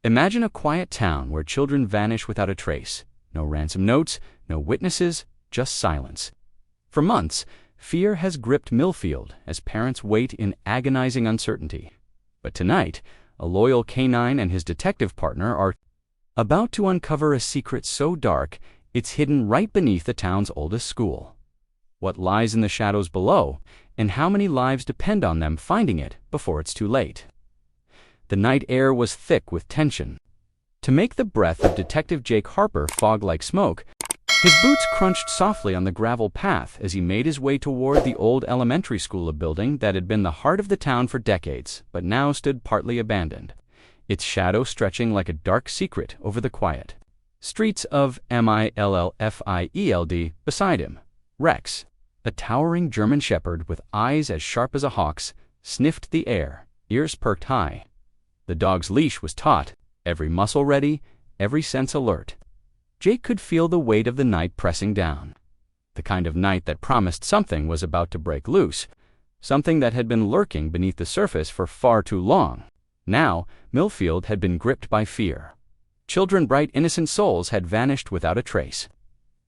Imagine a quiet town where children vanish without a trace. No ransom notes, no witnesses, just silence. For months, fear has gripped Millfield as parents wait in agonizing uncertainty. But tonight, a loyal canine and his detective partner are about to uncover a secret so dark it's hidden right beneath the town's oldest school. What lies in the shadows below, and how many lives depend on them finding it before it's too late. The night air was thick with tension. To make the breath of Detective Jake Harper fog like smoke, his boots crunched softly on the gravel path as he made his way toward the old elementary school, a building that had been the heart of the town for decades, but now stood partly abandoned, its shadow stretching like a dark secret over the quiet streets of Millfield. Beside him, Rex, a towering German shepherd with eyes as sharp as a hawk's, sniffed the air, ears perked high. The dog's leash was taut, every muscle ready, every sense alert. Jake could feel the weight of the night pressing down. The kind of night that promised something was about to break loose, something that had been lurking beneath the surface for far too long. Now, Millfield had been gripped by fear. Children, bright, innocent souls had vanished without a trace.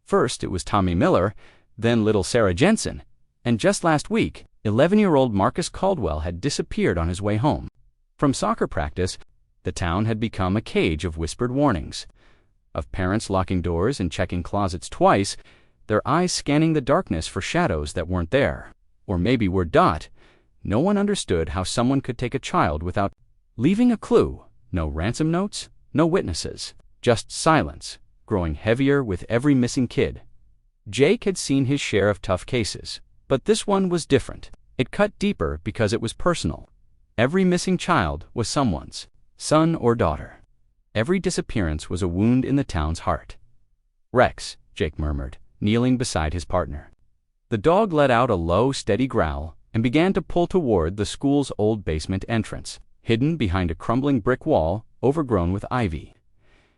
First, it was Tommy Miller, then little Sarah Jensen, and just last week, 11-year-old Marcus Caldwell had disappeared on his way home. From soccer practice, the town had become a cage of whispered warnings, of parents locking doors and checking closets twice, their eyes scanning the darkness for shadows that weren't there, or maybe were. No one understood how someone could take a child without leaving a clue. No ransom notes, no witnesses, just silence, growing heavier with every missing kid. Jake had seen his share of tough cases, but this one was different. It cut deeper because it was personal. Every missing child was someone's, son or daughter. Every disappearance was a wound in the town's heart. "Rex," Jake murmured, kneeling beside his partner. The dog let out a low, steady growl and began to pull toward the school's old basement entrance, hidden behind a crumbling brick wall overgrown with ivy.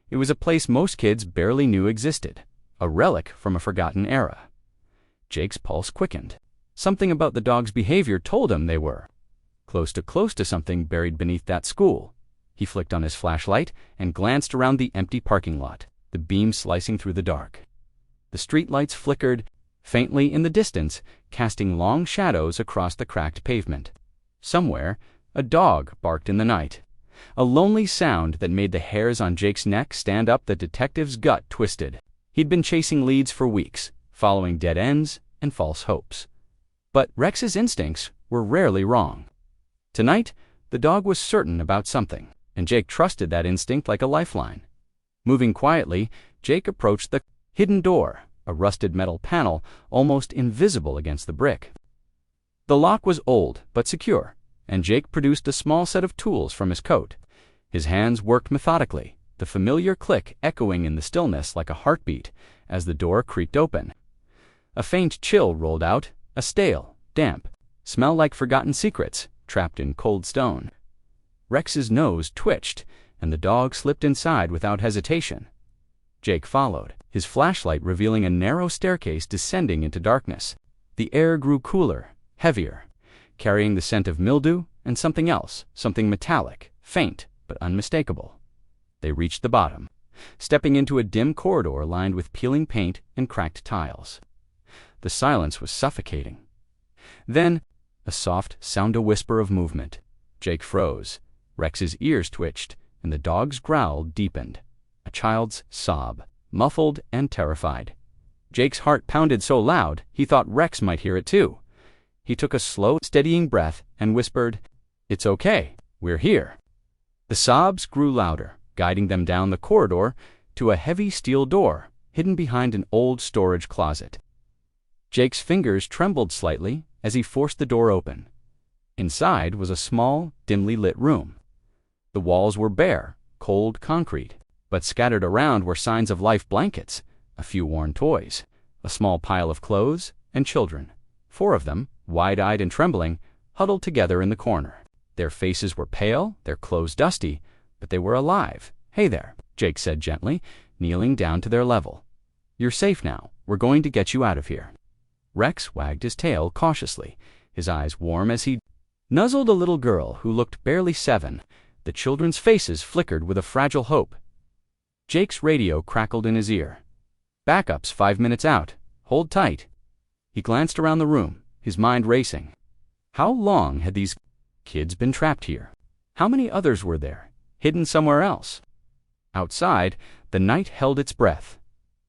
It was a place most kids barely knew existed, a relic from a forgotten era. Jake's pulse quickened. Something about the dog's behavior told him they were close to something buried beneath that school. He flicked on his flashlight and glanced around the empty parking lot, the beam slicing through the dark. The streetlights flickered faintly in the distance, casting long shadows across the cracked pavement. Somewhere, a dog barked in the night, a lonely sound that made the hairs on Jake's neck stand up. The detective's gut twisted. He'd been chasing leads for weeks, following dead ends and false hopes. But Rex's instincts were rarely wrong. Tonight, the dog was certain about something, and Jake trusted that instinct like a lifeline. Moving quietly, Jake approached the hidden door, a rusted metal panel almost invisible against the brick. The lock was old but secure, and Jake produced a small set of tools from his coat. His hands worked methodically, the familiar click echoing in the stillness like a heartbeat as the door creaked open. A faint chill rolled out, a stale, damp smell like forgotten secrets trapped in cold stone. Rex's nose twitched, and the dog slipped inside without hesitation. Jake followed, his flashlight revealing a narrow staircase descending into darkness. The air grew cooler, heavier, carrying the scent of mildew and something else, something metallic, faint but unmistakable. They reached the bottom, stepping into a dim corridor lined with peeling paint and cracked tiles. The silence was suffocating. Then, a soft sound-a-whisper of movement. Jake froze. Rex's ears twitched, and the dog's growl deepened. A child's sob, muffled and terrified. Jake's heart pounded so loud he thought Rex might hear it too. He took a slow, steadying breath and whispered, "It's okay, we're here." The sobs grew louder, guiding them down the corridor to a heavy steel door hidden behind an old storage closet. Jake's fingers trembled slightly as he forced the door open. Inside was a small, dimly lit room. The walls were bare, cold concrete, but scattered around were signs of life: blankets, a few worn toys, a small pile of clothes, and children. 4 of them, wide-eyed and trembling, huddled together in the corner. Their faces were pale, their clothes dusty, but they were alive. "Hey there," Jake said gently, kneeling down to their level. "You're safe now. We're going to get you out of here." Rex wagged his tail cautiously, his eyes warm as he nuzzled a little girl who looked barely 7, The children's faces flickered with a fragile hope. Jake's radio crackled in his ear. "Backup's 5 minutes out. Hold tight." He glanced around the room, his mind racing. How long had these kids been trapped here? How many others were there, hidden somewhere else? Outside, the night held its breath.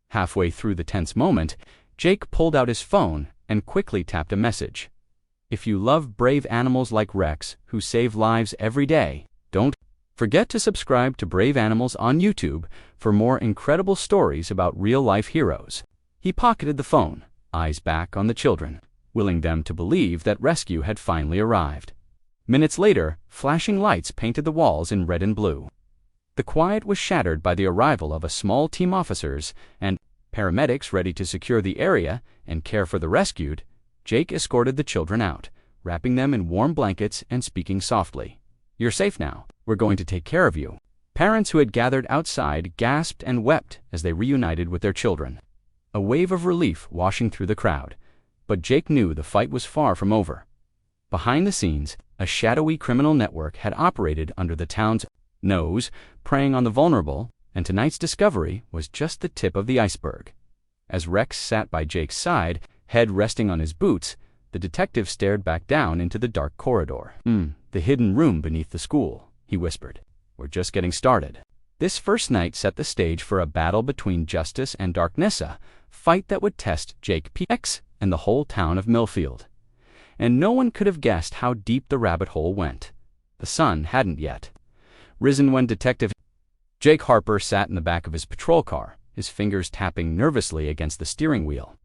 Halfway through the tense moment, Jake pulled out his phone and quickly tapped a message. "If you love brave animals like Rex, who save lives every day, don't forget to subscribe to Brave Animals on YouTube for more incredible stories about real-life heroes." He pocketed the phone, eyes back on the children, willing them to believe that rescue had finally arrived. Minutes later, flashing lights painted the walls in red and blue. The quiet was shattered by the arrival of a small team of officers and paramedics ready to secure the area and care for the rescued. Jake escorted the children out, wrapping them in warm blankets and speaking softly. "You're safe now. We're going to take care of you." Parents who had gathered outside gasped and wept as they reunited with their children. A wave of relief washing through the crowd. But Jake knew the fight was far from over. Behind the scenes, a shadowy criminal network had operated under the town's nose, preying on the vulnerable, and tonight's discovery was just the tip of the iceberg. As Rex sat by Jake's side, head resting on his boots, the detective stared back down into the dark corridor. The hidden room beneath the school," he whispered. "We're just getting started." This first night set the stage for a battle between justice and darkness, a fight that would test Jake P.X. and the whole town of Millfield. And no one could have guessed how deep the rabbit hole went. The sun hadn't yet risen when Detective Jake Harper sat in the back of his patrol car, his fingers tapping nervously against the steering wheel.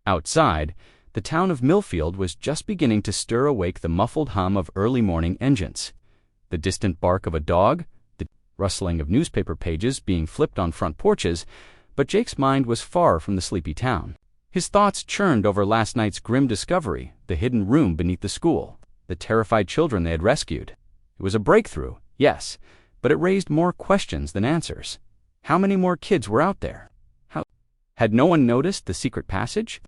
Outside, the town of Millfield was just beginning to stir awake the muffled hum of early morning engines, the distant bark of a dog, the rustling of newspaper pages being flipped on front porches, but Jake's mind was far from the sleepy town. His thoughts churned over last night's grim discovery, the hidden room beneath the school, the terrified children they had rescued. It was a breakthrough, yes, but it raised more questions than answers. How many more kids were out there? Had no one noticed the secret passage?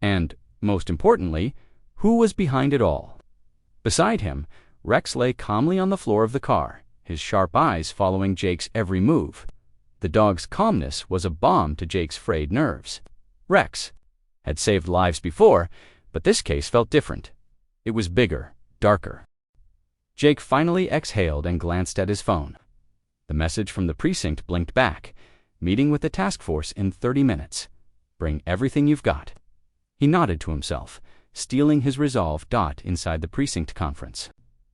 And, most importantly, who was behind it all? Beside him, Rex lay calmly on the floor of the car, his sharp eyes following Jake's every move. The dog's calmness was a balm to Jake's frayed nerves. Rex had saved lives before, but this case felt different. It was bigger, darker. Jake finally exhaled and glanced at his phone. The message from the precinct blinked back. "Meeting with the task force in 30 minutes. Bring everything you've got." He nodded to himself, steeling his resolve. Inside the precinct conference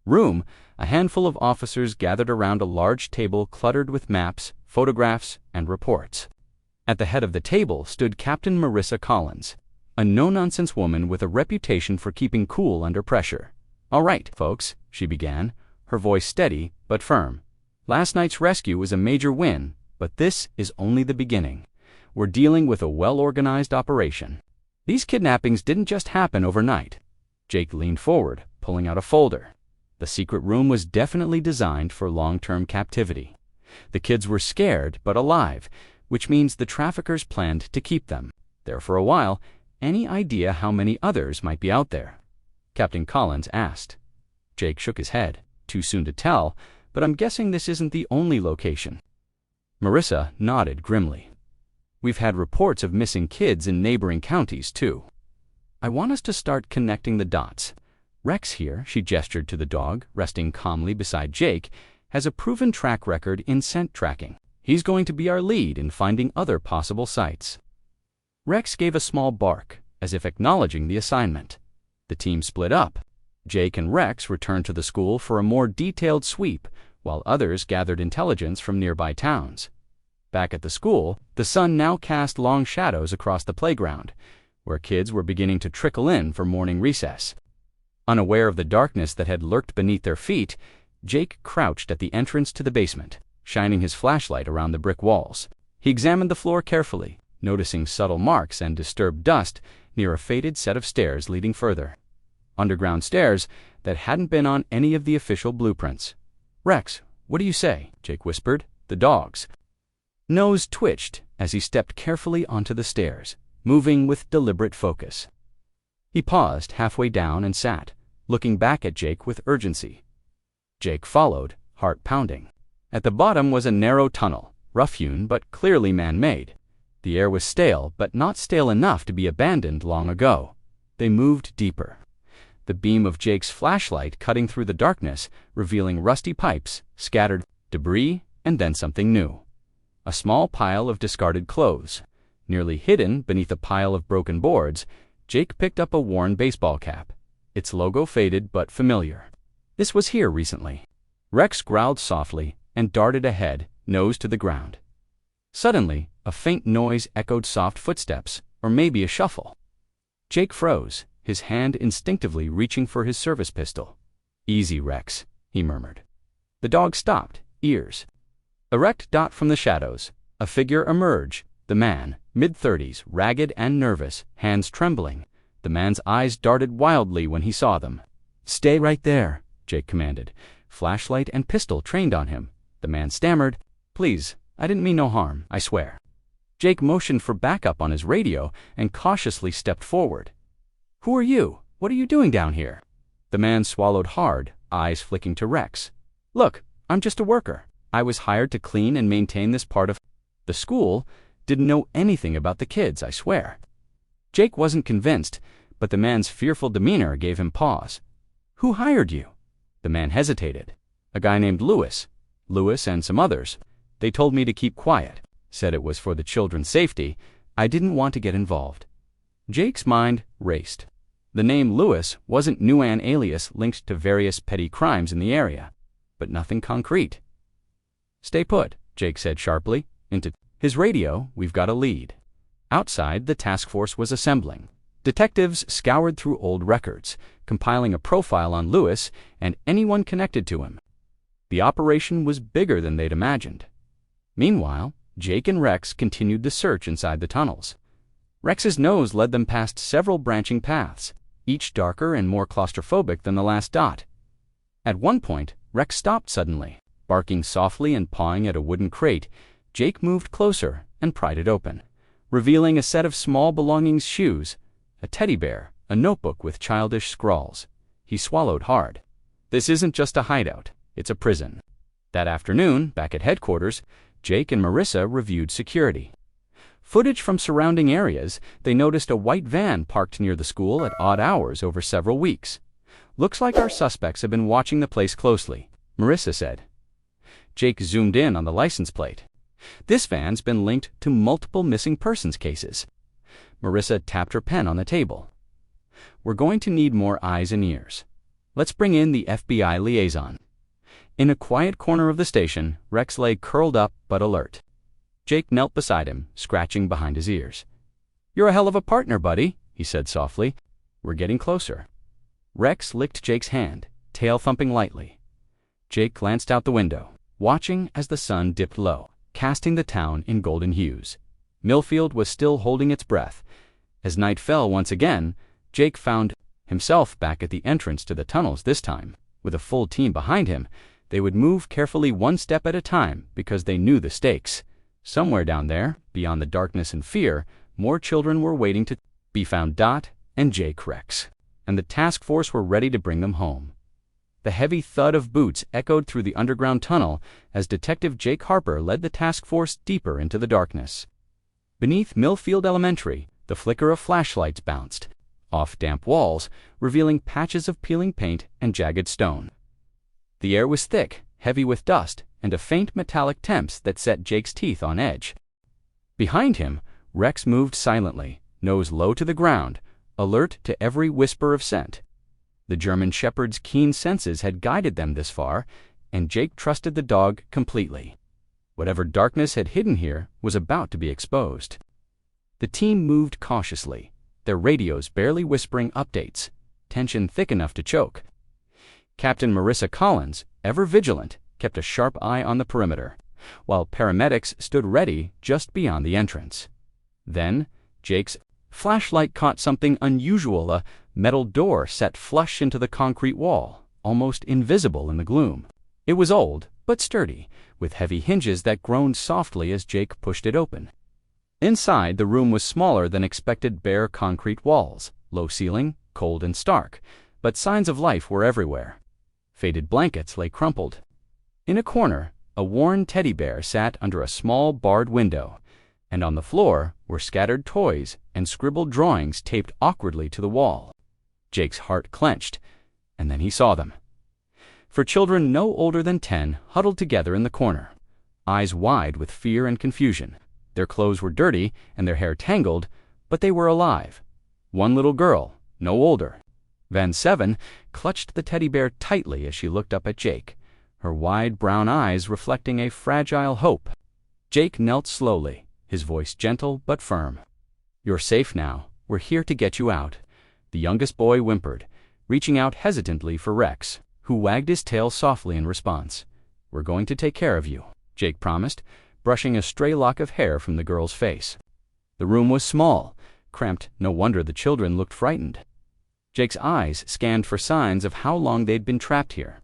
room, a handful of officers gathered around a large table cluttered with maps, photographs, and reports. At the head of the table stood Captain Marissa Collins, a no-nonsense woman with a reputation for keeping cool under pressure. "All right, folks," she began, her voice steady but firm. "Last night's rescue was a major win, but this is only the beginning. We're dealing with a well-organized operation. These kidnappings didn't just happen overnight." Jake leaned forward, pulling out a folder. The secret room was definitely designed for long-term captivity. The kids were scared but alive, which means the traffickers planned to keep them there for a while. "Any idea how many others might be out there?" Captain Collins asked. Jake shook his head. "Too soon to tell, but I'm guessing this isn't the only location." Marissa nodded grimly. "We've had reports of missing kids in neighboring counties, too. I want us to start connecting the dots. Rex here," she gestured to the dog, resting calmly beside Jake, "has a proven track record in scent tracking. He's going to be our lead in finding other possible sites." Rex gave a small bark, as if acknowledging the assignment. The team split up. Jake and Rex returned to the school for a more detailed sweep, while others gathered intelligence from nearby towns. Back at the school, the sun now cast long shadows across the playground, where kids were beginning to trickle in for morning recess. Unaware of the darkness that had lurked beneath their feet, Jake crouched at the entrance to the basement, shining his flashlight around the brick walls. He examined the floor carefully, noticing subtle marks and disturbed dust near a faded set of stairs leading further. Underground stairs that hadn't been on any of the official blueprints. "Rex, what do you say?" Jake whispered. "The dog's nose twitched as he stepped carefully onto the stairs, moving with deliberate focus. He paused halfway down and sat, looking back at Jake with urgency. Jake followed, heart pounding. At the bottom was a narrow tunnel, rough-hewn but clearly man-made. The air was stale, but not stale enough to be abandoned long ago. They moved deeper, the beam of Jake's flashlight cutting through the darkness, revealing rusty pipes, scattered debris, and then something new. A small pile of discarded clothes. Nearly hidden beneath a pile of broken boards, Jake picked up a worn baseball cap. Its logo faded but familiar. This was here recently. Rex growled softly and darted ahead, nose to the ground. Suddenly, a faint noise echoed soft footsteps, or maybe a shuffle. Jake froze, his hand instinctively reaching for his service pistol. "Easy, Rex," he murmured. The dog stopped, ears. Erect dot from the shadows, a figure emerged, the man, mid-30s, ragged and nervous, hands trembling. The man's eyes darted wildly when he saw them. "Stay right there," Jake commanded, flashlight and pistol trained on him. The man stammered, "Please, I didn't mean no harm, I swear." Jake motioned for backup on his radio and cautiously stepped forward. "Who are you? What are you doing down here?" The man swallowed hard, eyes flicking to Rex. "Look, I'm just a worker. I was hired to clean and maintain this part of the school. Didn't know anything about the kids, I swear." Jake wasn't convinced, but the man's fearful demeanor gave him pause. "Who hired you?" The man hesitated. "A guy named Lewis. Lewis and some others. They told me to keep quiet. Said it was for the children's safety. I didn't want to get involved." Jake's mind raced. The name Lewis wasn't new an alias linked to various petty crimes in the area, but nothing concrete. "Stay put," Jake said sharply. Into his radio, "We've got a lead." Outside, the task force was assembling. Detectives scoured through old records, compiling a profile on Lewis and anyone connected to him. The operation was bigger than they'd imagined. Meanwhile, Jake and Rex continued the search inside the tunnels. Rex's nose led them past several branching paths, each darker and more claustrophobic than the last dot. At one point, Rex stopped suddenly, barking softly and pawing at a wooden crate. Jake moved closer and pried it open, revealing a set of small belongings: shoes, a teddy bear, a notebook with childish scrawls. He swallowed hard. This isn't just a hideout, it's a prison. That afternoon, back at headquarters, Jake and Marissa reviewed security. Footage from surrounding areas, they noticed a white van parked near the school at odd hours over several weeks. "Looks like our suspects have been watching the place closely," Marissa said. Jake zoomed in on the license plate. "This van's been linked to multiple missing persons cases." Marissa tapped her pen on the table. "We're going to need more eyes and ears. Let's bring in the FBI liaison." In a quiet corner of the station, Rex lay curled up but alert. Jake knelt beside him, scratching behind his ears. "You're a hell of a partner, buddy," he said softly. "We're getting closer." Rex licked Jake's hand, tail thumping lightly. Jake glanced out the window, watching as the sun dipped low, casting the town in golden hues. Millfield was still holding its breath. As night fell once again, Jake found himself back at the entrance to the tunnels this time. With a full team behind him, they would move carefully one step at a time because they knew the stakes. Somewhere down there, beyond the darkness and fear, more children were waiting to be found. Dot and Jake Rex, and the task force were ready to bring them home. The heavy thud of boots echoed through the underground tunnel as Detective Jake Harper led the task force deeper into the darkness. Beneath Millfield Elementary, the flicker of flashlights bounced off damp walls, revealing patches of peeling paint and jagged stone. The air was thick, heavy with dust, and a faint metallic temps that set Jake's teeth on edge. Behind him, Rex moved silently, nose low to the ground, alert to every whisper of scent. The German Shepherd's keen senses had guided them this far, and Jake trusted the dog completely. Whatever darkness had hidden here was about to be exposed. The team moved cautiously, their radios barely whispering updates, tension thick enough to choke. Captain Marissa Collins, ever vigilant, kept a sharp eye on the perimeter, while paramedics stood ready just beyond the entrance. Then, Jake's flashlight caught something unusual, a metal door set flush into the concrete wall, almost invisible in the gloom. It was old, but sturdy, with heavy hinges that groaned softly as Jake pushed it open. Inside, the room was smaller than expected: bare concrete walls, low ceiling, cold and stark, but signs of life were everywhere. Faded blankets lay crumpled. In a corner, a worn teddy bear sat under a small barred window, and on the floor were scattered toys and scribbled drawings taped awkwardly to the wall. Jake's heart clenched, and then he saw them. For children no older than 10 huddled together in the corner, eyes wide with fear and confusion. Their clothes were dirty and their hair tangled, but they were alive. One little girl, no older, Van 7, clutched the teddy bear tightly as she looked up at Jake, her wide brown eyes reflecting a fragile hope. Jake knelt slowly, his voice gentle but firm. "You're safe now. We're here to get you out," the youngest boy whimpered, reaching out hesitantly for Rex, who wagged his tail softly in response. "We're going to take care of you," Jake promised, brushing a stray lock of hair from the girl's face. The room was small, cramped. No wonder the children looked frightened. Jake's eyes scanned for signs of how long they'd been trapped here.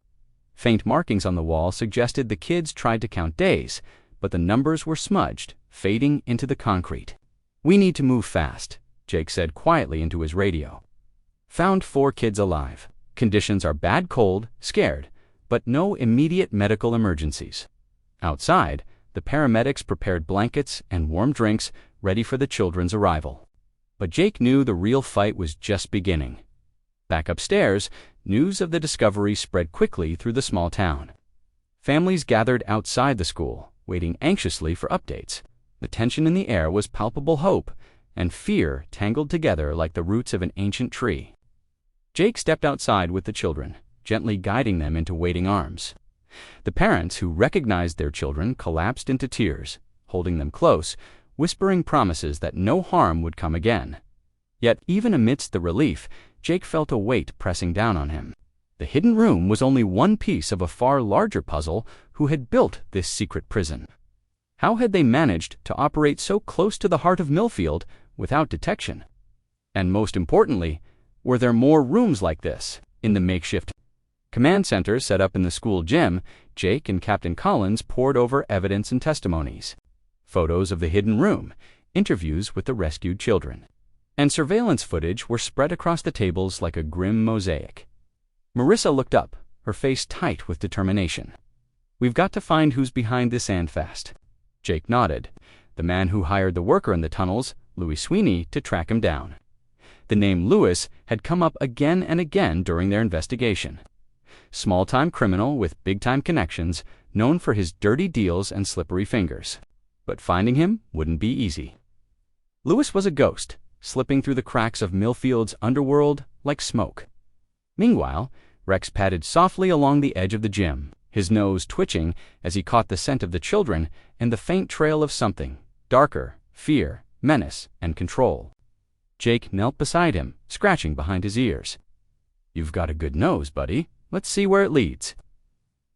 Faint markings on the wall suggested the kids tried to count days, but the numbers were smudged, fading into the concrete. "We need to move fast," Jake said quietly into his radio. "Found 4 kids alive. Conditions are bad cold, scared, but no immediate medical emergencies." Outside, the paramedics prepared blankets and warm drinks ready for the children's arrival. But Jake knew the real fight was just beginning. Back upstairs, news of the discovery spread quickly through the small town. Families gathered outside the school, waiting anxiously for updates. The tension in the air was palpable hope, and fear tangled together like the roots of an ancient tree. Jake stepped outside with the children, gently guiding them into waiting arms. The parents who recognized their children collapsed into tears, holding them close, whispering promises that no harm would come again. Yet even amidst the relief, Jake felt a weight pressing down on him. The hidden room was only one piece of a far larger puzzle. Who had built this secret prison? How had they managed to operate so close to the heart of Millfield without detection? And most importantly, were there more rooms like this in the makeshift command center set up in the school gym? Jake and Captain Collins pored over evidence and testimonies. Photos of the hidden room, interviews with the rescued children, and surveillance footage were spread across the tables like a grim mosaic. Marissa looked up, her face tight with determination. "We've got to find who's behind this and fast." Jake nodded. The man who hired the worker in the tunnels, Louis Sweeney, to track him down. The name Louis had come up again and again during their investigation. Small-time criminal with big-time connections, known for his dirty deals and slippery fingers. But finding him wouldn't be easy. Louis was a ghost, slipping through the cracks of Millfield's underworld like smoke. Meanwhile, Rex padded softly along the edge of the gym, his nose twitching as he caught the scent of the children and the faint trail of something darker: fear, menace, and control. Jake knelt beside him, scratching behind his ears. "You've got a good nose, buddy. Let's see where it leads."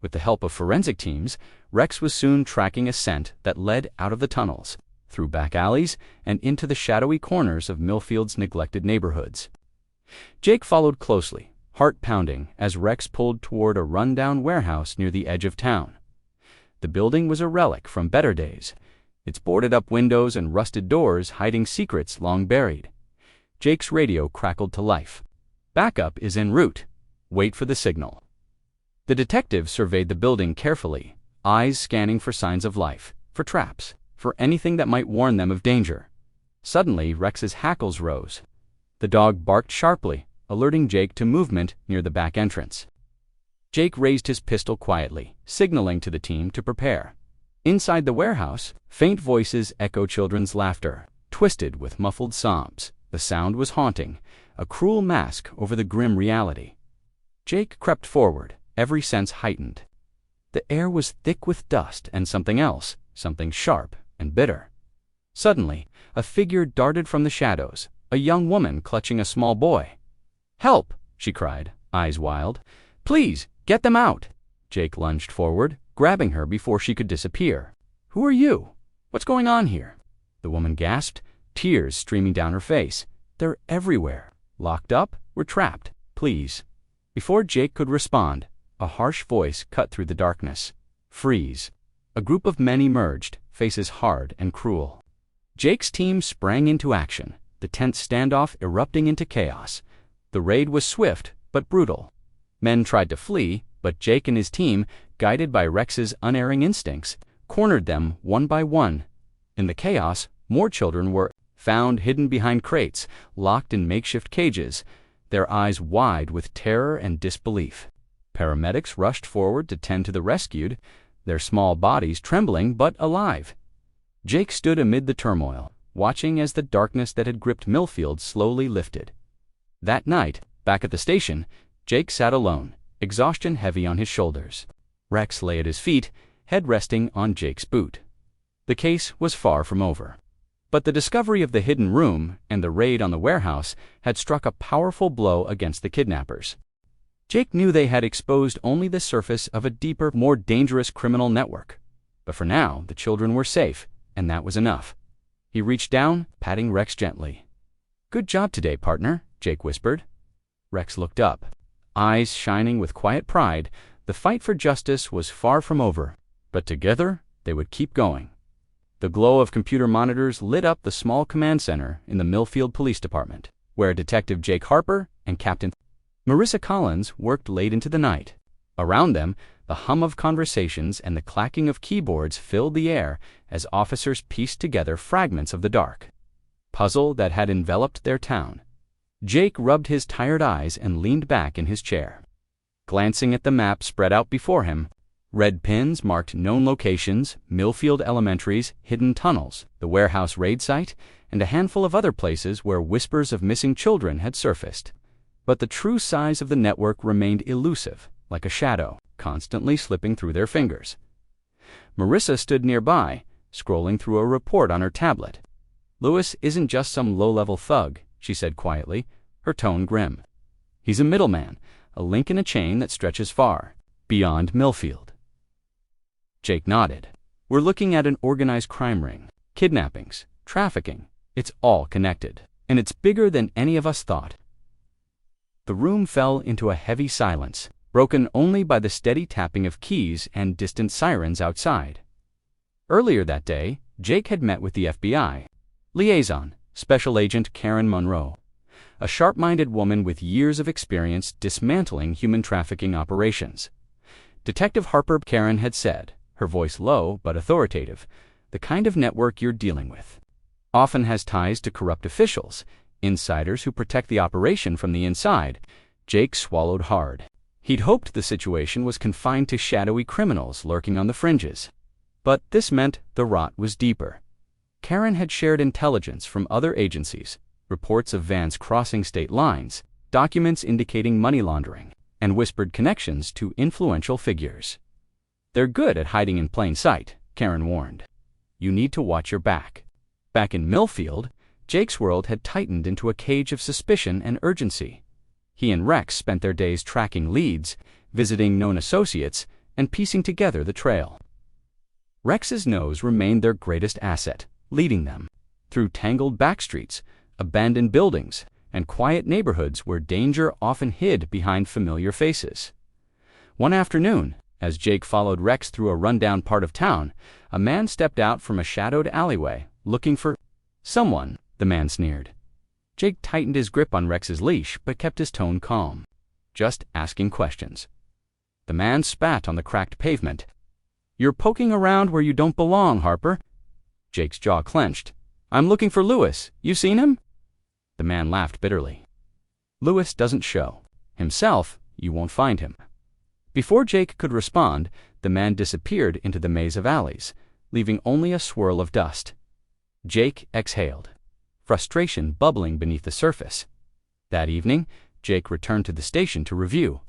With the help of forensic teams, Rex was soon tracking a scent that led out of the tunnels, through back alleys, and into the shadowy corners of Millfield's neglected neighborhoods. Jake followed closely, heart pounding, as Rex pulled toward a run-down warehouse near the edge of town. The building was a relic from better days, its boarded-up windows and rusted doors hiding secrets long buried. Jake's radio crackled to life. "Backup is en route. Wait for the signal." The detective surveyed the building carefully, eyes scanning for signs of life, for traps, for anything that might warn them of danger. Suddenly, Rex's hackles rose. The dog barked sharply, alerting Jake to movement near the back entrance. Jake raised his pistol quietly, signaling to the team to prepare. Inside the warehouse, faint voices echoed children's laughter, twisted with muffled sobs. The sound was haunting, a cruel mask over the grim reality. Jake crept forward, every sense heightened. The air was thick with dust and something else, something sharp and bitter. Suddenly, a figure darted from the shadows, a young woman clutching a small boy. "Help!" she cried, eyes wild. "Please, get them out!" Jake lunged forward, grabbing her before she could disappear. "Who are you? What's going on here?" The woman gasped, tears streaming down her face. "They're everywhere. Locked up? We're trapped. Please." Before Jake could respond, a harsh voice cut through the darkness. "Freeze." A group of men emerged, faces hard and cruel. Jake's team sprang into action, the tense standoff erupting into chaos. The raid was swift but brutal. Men tried to flee, But Jake and his team, guided by Rex's unerring instincts, cornered them one by one. In the chaos, more children were found hidden behind crates, locked in makeshift cages, their eyes wide with terror and disbelief. Paramedics rushed forward to tend to the rescued, their small bodies trembling but alive. Jake stood amid the turmoil, watching as the darkness that had gripped Millfield slowly lifted. That night, back at the station, Jake sat alone, exhaustion heavy on his shoulders. Rex lay at his feet, head resting on Jake's boot. The case was far from over. But the discovery of the hidden room and the raid on the warehouse had struck a powerful blow against the kidnappers. Jake knew they had exposed only the surface of a deeper, more dangerous criminal network. But for now, the children were safe, and that was enough. He reached down, patting Rex gently. "Good job today, partner," Jake whispered. Rex looked up, eyes shining with quiet pride. The fight for justice was far from over, but together they would keep going. The glow of computer monitors lit up the small command center in the Millfield Police Department, where Detective Jake Harper and Captain Marissa Collins worked late into the night. Around them, the hum of conversations and the clacking of keyboards filled the air as officers pieced together fragments of the dark puzzle that had enveloped their town. Jake rubbed his tired eyes and leaned back in his chair. Glancing at the map spread out before him, red pins marked known locations, Millfield Elementary's hidden tunnels, the warehouse raid site, and a handful of other places where whispers of missing children had surfaced. But the true size of the network remained elusive, like a shadow, constantly slipping through their fingers. Marissa stood nearby, scrolling through a report on her tablet. "Lewis isn't just some low-level thug," she said quietly, her tone grim. "He's a middleman, a link in a chain that stretches far, beyond Millfield." Jake nodded. "We're looking at an organized crime ring. Kidnappings, trafficking, it's all connected. And it's bigger than any of us thought." The room fell into a heavy silence, broken only by the steady tapping of keys and distant sirens outside. Earlier that day, Jake had met with the FBI liaison, Special Agent Karen Monroe, a sharp-minded woman with years of experience dismantling human trafficking operations. Detective Harper, Karen had said, her voice low but authoritative, "The kind of network you're dealing with often has ties to corrupt officials, insiders who protect the operation from the inside." Jake swallowed hard. He'd hoped the situation was confined to shadowy criminals lurking on the fringes. But this meant the rot was deeper. Karen had shared intelligence from other agencies, reports of vans crossing state lines, documents indicating money laundering, and whispered connections to influential figures. "They're good at hiding in plain sight," Karen warned. "You need to watch your back." Back in Millfield, Jake's world had tightened into a cage of suspicion and urgency. He and Rex spent their days tracking leads, visiting known associates, and piecing together the trail. Rex's nose remained their greatest asset, leading them through tangled backstreets, abandoned buildings, and quiet neighborhoods where danger often hid behind familiar faces. One afternoon, as Jake followed Rex through a rundown part of town, a man stepped out from a shadowed alleyway, looking for someone. The man sneered. Jake tightened his grip on Rex's leash but kept his tone calm. "Just asking questions." The man spat on the cracked pavement. "You're poking around where you don't belong, Harper." Jake's jaw clenched. "I'm looking for Lewis. You seen him?" The man laughed bitterly. "Lewis doesn't show. Himself, you won't find him." Before Jake could respond, the man disappeared into the maze of alleys, leaving only a swirl of dust. Jake exhaled, frustration bubbling beneath the surface. That evening, Jake returned to the station to review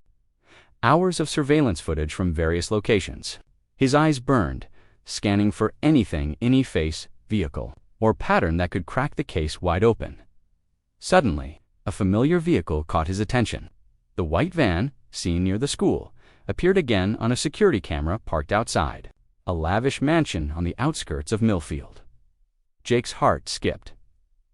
hours of surveillance footage from various locations. His eyes burned, scanning for anything, any face, vehicle, or pattern that could crack the case wide open. Suddenly, a familiar vehicle caught his attention. The white van, seen near the school, appeared again on a security camera parked outside, a lavish mansion on the outskirts of Millfield. Jake's heart skipped.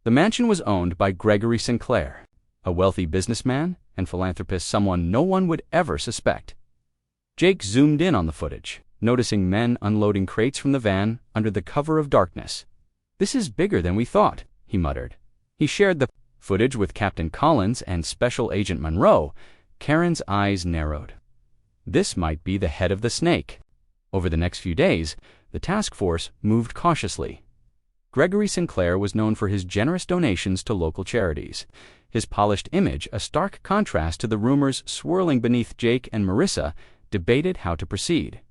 The mansion was owned by Gregory Sinclair, a wealthy businessman and philanthropist, someone no one would ever suspect. Jake zoomed in on the footage, noticing men unloading crates from the van under the cover of darkness. "This is bigger than we thought," he muttered. He shared the footage with Captain Collins and Special Agent Monroe. Karen's eyes narrowed. This might be the head of the snake. Over the next few days, the task force moved cautiously. Gregory Sinclair was known for his generous donations to local charities, his polished image a stark contrast to the rumors swirling beneath. Jake and Marissa debated how to proceed.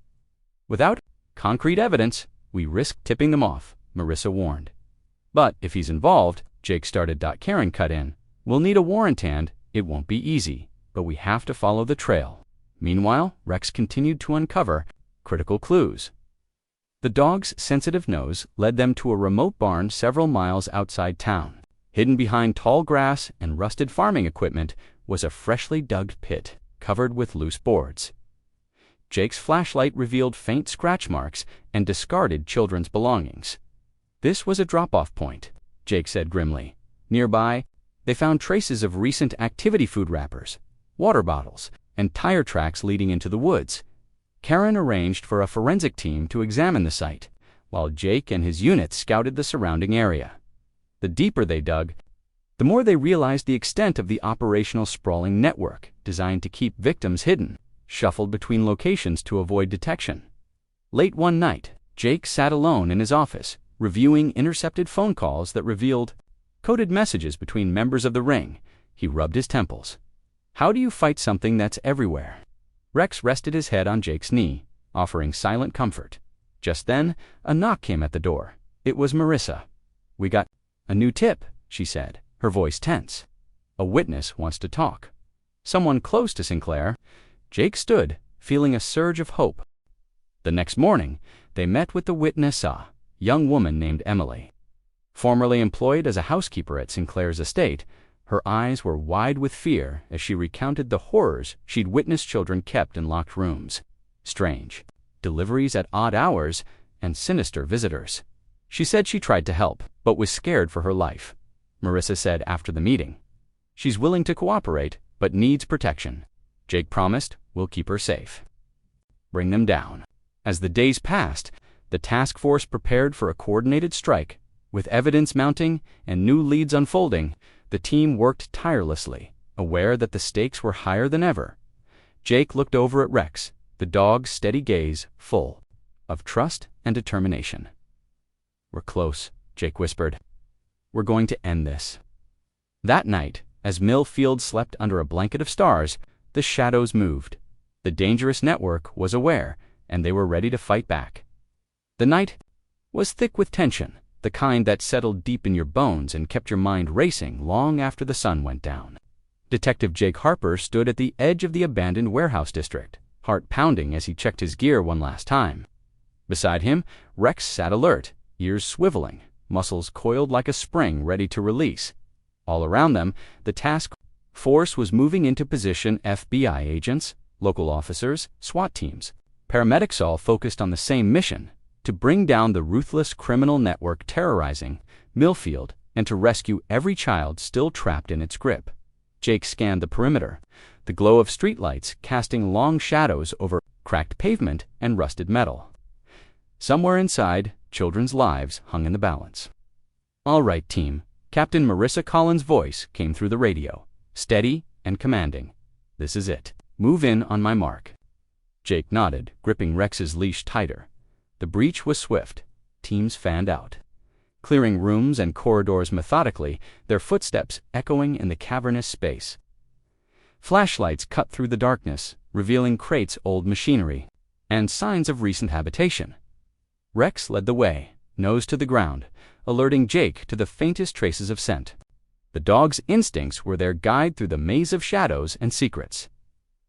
Without concrete evidence, we risk tipping them off, Marissa warned. But if he's involved, Jake started. Karen cut in. We'll need a warrant and it won't be easy, but we have to follow the trail. Meanwhile, Rex continued to uncover critical clues. The dog's sensitive nose led them to a remote barn several miles outside town. Hidden behind tall grass and rusted farming equipment was a freshly dug pit covered with loose boards. Jake's flashlight revealed faint scratch marks and discarded children's belongings. This was a drop-off point, Jake said grimly. Nearby, they found traces of recent activity food wrappers, water bottles, and tire tracks leading into the woods. Karen arranged for a forensic team to examine the site, while Jake and his unit scouted the surrounding area. The deeper they dug, the more they realized the extent of the operational sprawling network designed to keep victims hidden, shuffled between locations to avoid detection. Late one night, Jake sat alone in his office, reviewing intercepted phone calls that revealed coded messages between members of the ring. He rubbed his temples. How do you fight something that's everywhere? Rex rested his head on Jake's knee, offering silent comfort. Just then, a knock came at the door. It was Marissa. We got a new tip, she said, her voice tense. A witness wants to talk. Someone close to Sinclair. Jake stood, feeling a surge of hope. The next morning, they met with the witness, a young woman named Emily. Formerly employed as a housekeeper at Sinclair's estate, her eyes were wide with fear as she recounted the horrors she'd witnessed children kept in locked rooms. Strange deliveries at odd hours and sinister visitors. She said she tried to help, but was scared for her life. Marissa said after the meeting. She's willing to cooperate, but needs protection. Jake promised we'll keep her safe. Bring them down. As the days passed, the task force prepared for a coordinated strike. With evidence mounting and new leads unfolding, the team worked tirelessly, aware that the stakes were higher than ever. Jake looked over at Rex, the dog's steady gaze full of trust and determination. We're close, Jake whispered. We're going to end this. That night, as Millfield slept under a blanket of stars, the shadows moved. The dangerous network was aware, and they were ready to fight back. The night was thick with tension, the kind that settled deep in your bones and kept your mind racing long after the sun went down. Detective Jake Harper stood at the edge of the abandoned warehouse district, heart pounding as he checked his gear one last time. Beside him, Rex sat alert, ears swiveling, muscles coiled like a spring ready to release. All around them, the task force was moving into position. FBI agents, local officers, SWAT teams, paramedics all focused on the same mission, to bring down the ruthless criminal network terrorizing Millfield and to rescue every child still trapped in its grip. Jake scanned the perimeter, the glow of streetlights casting long shadows over cracked pavement and rusted metal. Somewhere inside, children's lives hung in the balance. All right, team. Captain Marissa Collins' voice came through the radio, steady and commanding. This is it. Move in on my mark. Jake nodded, gripping Rex's leash tighter. The breach was swift. Teams fanned out, clearing rooms and corridors methodically, their footsteps echoing in the cavernous space. Flashlights cut through the darkness, revealing crates, old machinery, and signs of recent habitation. Rex led the way, nose to the ground, alerting Jake to the faintest traces of scent. The dog's instincts were their guide through the maze of shadows and secrets.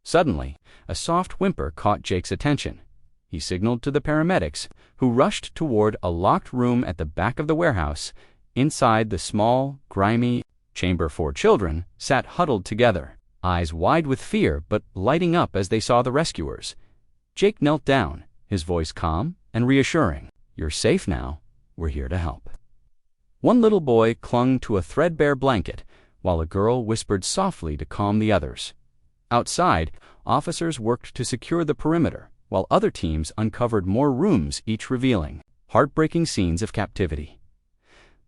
Suddenly, a soft whimper caught Jake's attention. He signaled to the paramedics, who rushed toward a locked room at the back of the warehouse. Inside, the small, grimy chamber, 4 children sat huddled together, eyes wide with fear but lighting up as they saw the rescuers. Jake knelt down, his voice calm and reassuring. You're safe now. We're here to help. One little boy clung to a threadbare blanket, while a girl whispered softly to calm the others. Outside, officers worked to secure the perimeter, while other teams uncovered more rooms, each revealing heartbreaking scenes of captivity.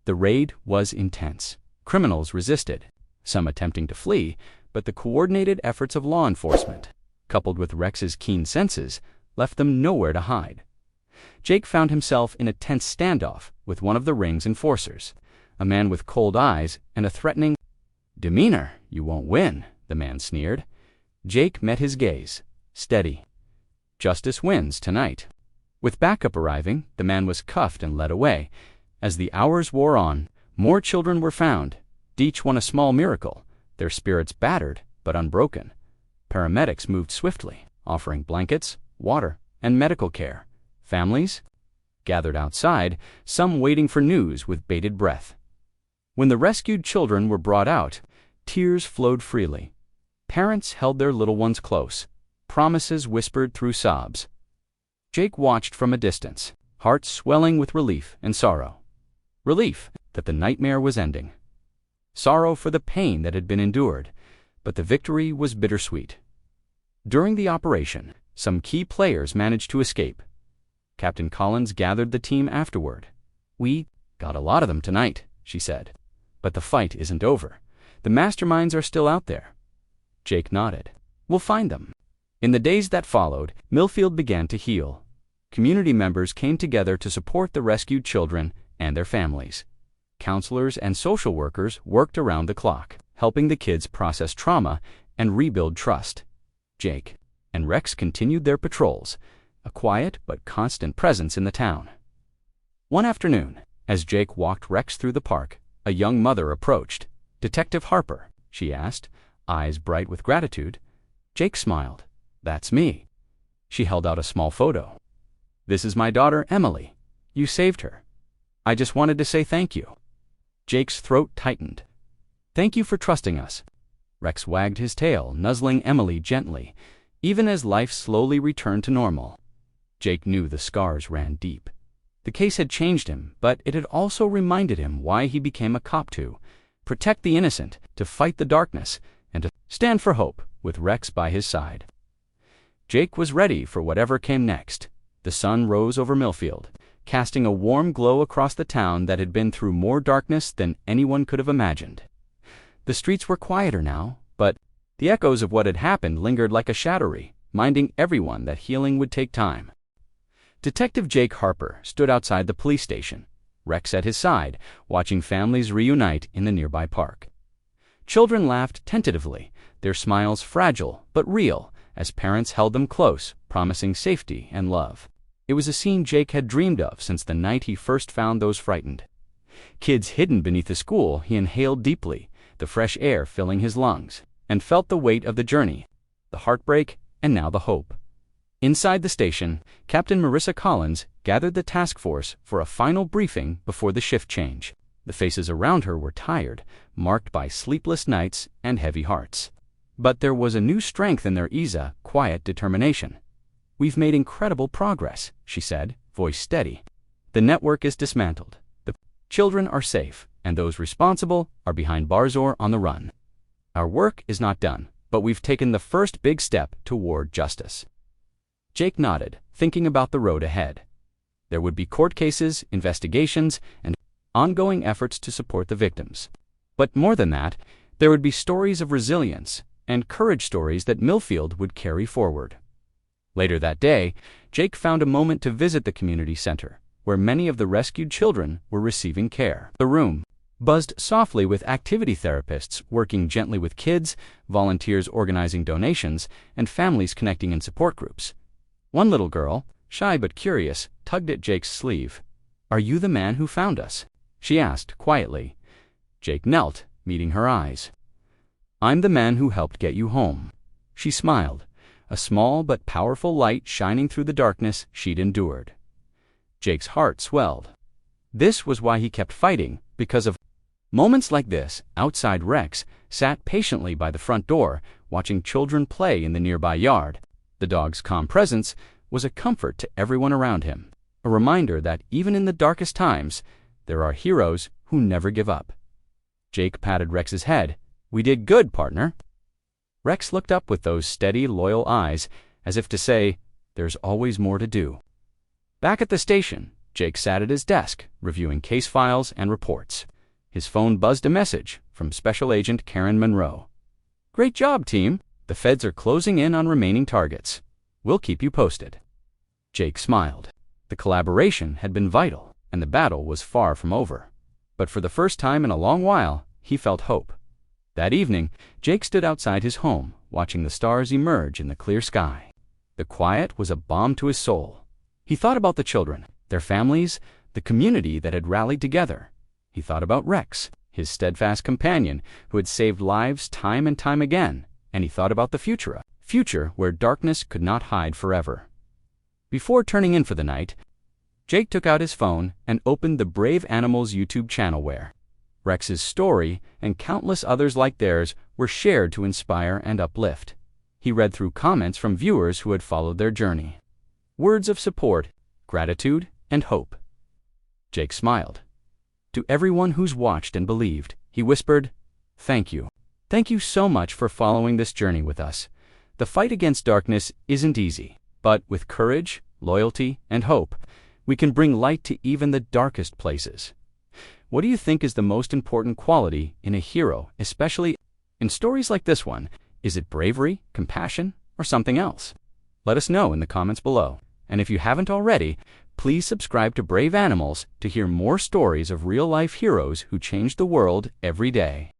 The raid was intense. Criminals resisted, some attempting to flee, but the coordinated efforts of law enforcement coupled with Rex's keen senses, left them nowhere to hide. Jake found himself in a tense standoff with one of the ring's enforcers, a man with cold eyes and a threatening demeanor. "You won't win," the man sneered. Jake met his gaze. "Steady. Justice wins tonight." With backup arriving, the man was cuffed and led away. As the hours wore on, more children were found, each one a small miracle, their spirits battered but unbroken. Paramedics moved swiftly, offering blankets, water, and medical care. Families gathered outside, some waiting for news with bated breath. When the rescued children were brought out, tears flowed freely. Parents held their little ones close, promises whispered through sobs. Jake watched from a distance, heart swelling with relief and sorrow. Relief that the nightmare was ending. Sorrow for the pain that had been endured, but the victory was bittersweet. During the operation, some key players managed to escape. Captain Collins gathered the team afterward. "We got a lot of them tonight," she said. "But the fight isn't over. The masterminds are still out there." Jake nodded. "We'll find them." In the days that followed, Millfield began to heal. Community members came together to support the rescued children and their families. Counselors and social workers worked around the clock, helping the kids process trauma and rebuild trust. Jake and Rex continued their patrols, a quiet but constant presence in the town. One afternoon, as Jake walked Rex through the park, a young mother approached. "Detective Harper?" she asked, eyes bright with gratitude. Jake smiled. "That's me." She held out a small photo. "This is my daughter, Emily. You saved her. I just wanted to say thank you." Jake's throat tightened. "Thank you for trusting us." Rex wagged his tail, nuzzling Emily gently, even as life slowly returned to normal. Jake knew the scars ran deep. The case had changed him, but it had also reminded him why he became a cop: to protect the innocent, to fight the darkness, and to stand for hope with Rex by his side. Jake was ready for whatever came next. The sun rose over Millfield, casting a warm glow across the town that had been through more darkness than anyone could have imagined. The streets were quieter now, but the echoes of what had happened lingered like a shadowy, reminding everyone that healing would take time. Detective Jake Harper stood outside the police station, Rex at his side, watching families reunite in the nearby park. Children laughed tentatively, their smiles fragile but real, as parents held them close, promising safety and love. It was a scene Jake had dreamed of since the night he first found those frightened. Kids hidden beneath the school, he inhaled deeply, the fresh air filling his lungs, and felt the weight of the journey, the heartbreak, and now the hope. Inside the station, Captain Marissa Collins gathered the task force for a final briefing before the shift change. The faces around her were tired, marked by sleepless nights and heavy hearts. But there was a new strength in their quiet determination. "We've made incredible progress," she said, voice steady. "The network is dismantled. The children are safe, and those responsible are behind bars or on the run. Our work is not done, but we've taken the first big step toward justice." Jake nodded, thinking about the road ahead. There would be court cases, investigations, and ongoing efforts to support the victims. But more than that, there would be stories of resilience and courage, stories that Millfield would carry forward. Later that day, Jake found a moment to visit the community center, where many of the rescued children were receiving care. The room buzzed softly with activity therapists working gently with kids, volunteers organizing donations, and families connecting in support groups. One little girl, shy but curious, tugged at Jake's sleeve. "Are you the man who found us?" she asked quietly. Jake knelt, meeting her eyes. "I'm the man who helped get you home." She smiled, a small but powerful light shining through the darkness she'd endured. Jake's heart swelled. This was why he kept fighting, because of moments like this. Outside, Rex sat patiently by the front door, watching children play in the nearby yard. The dog's calm presence was a comfort to everyone around him, a reminder that even in the darkest times, there are heroes who never give up. Jake patted Rex's head. "We did good, partner." Rex looked up with those steady, loyal eyes, as if to say, "There's always more to do." Back at the station, Jake sat at his desk, reviewing case files and reports. His phone buzzed a message from Special Agent Karen Monroe. "Great job, team. The feds are closing in on remaining targets. We'll keep you posted." Jake smiled. The collaboration had been vital, and the battle was far from over. But for the first time in a long while, he felt hope. That evening, Jake stood outside his home, watching the stars emerge in the clear sky. The quiet was a balm to his soul. He thought about the children, their families, the community that had rallied together. He thought about Rex, his steadfast companion who had saved lives time and time again, and he thought about the future, a future where darkness could not hide forever. Before turning in for the night, Jake took out his phone and opened the Brave Animals YouTube channel where Rex's story and countless others like theirs were shared to inspire and uplift. He read through comments from viewers who had followed their journey. Words of support, gratitude, and hope. Jake smiled. To everyone who's watched and believed, he whispered, "Thank you. Thank you so much for following this journey with us. The fight against darkness isn't easy, but with courage, loyalty, and hope, we can bring light to even the darkest places." What do you think is the most important quality in a hero, especially in stories like this one? Is it bravery, compassion, or something else? Let us know in the comments below. And if you haven't already, please subscribe to Brave Animals to hear more stories of real-life heroes who change the world every day.